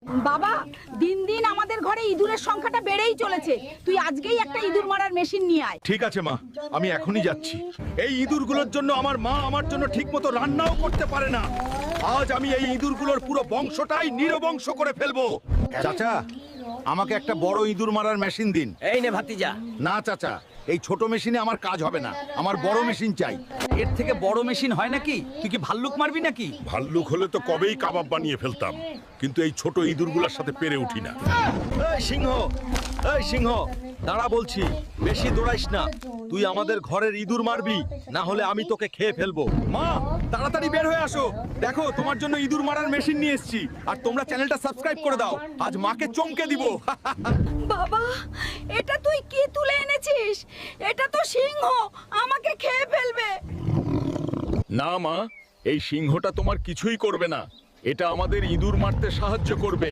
বাবা, দিন দিন আমাদের ঘরে ইঁদুরের সংখ্যাটা বেড়েই চলেছে। তুই আজকেই একটা ইঁদুর মারার মেশিন নিয়ে আয়। ঠিক আছে মা, আমি এখনই যাচ্ছি। এই ইঁদুরগুলোর জন্য আমার মা আমার জন্য ঠিকমতো রান্নাও করতে পারে না। আজ আমি এই ইঁদুরগুলোর পুরো বংশটাই নিরবংশ করে ফেলবো। চাচা, আমাকে একটা বড় ইঁদুর মারার মেশিন দিন। এই নে ভাতিজা। না চাচা, এই ছোট মেশিনে আমার কাজ হবে না, আমার বড় মেশিন চাই। এর থেকে বড় মেশিন হয় নাকি? তুই কি ভাল্লুক মারবি নাকি? ভাল্লুক হলে তো কবেই কাবাব বানিয়ে ফেলতাম, কিন্তু এই ছোট ইঁদুরগুলোর সাথে পেরে উঠি না। এই সিংহ, এই সিংহ, দাঁড়া বলছি। বেশি দৌড়াইস না। তুই আমাদের ঘরের ইঁদুর মারবি, না হলে আমি তোকে খেয়ে ফেলবো। মা, তাড়াতাড়ি বের হয়ে আসো। দেখো, তোমার জন্য ইঁদুর মারার মেশিন নিয়ে এসেছি। আর তোমরা চ্যানেলটা সাবস্ক্রাইব করে দাও। আজ মাকে চমকে দিব। বাবা, এটা তুই কি তুলে এনেছিস? এটা তো সিংহ, আমাকে খেয়ে ফেলবে। না মা, এই সিংহটা তোমার কিছুই করবে না। এটা আমাদের ইঁদুর মারতে সাহায্য করবে।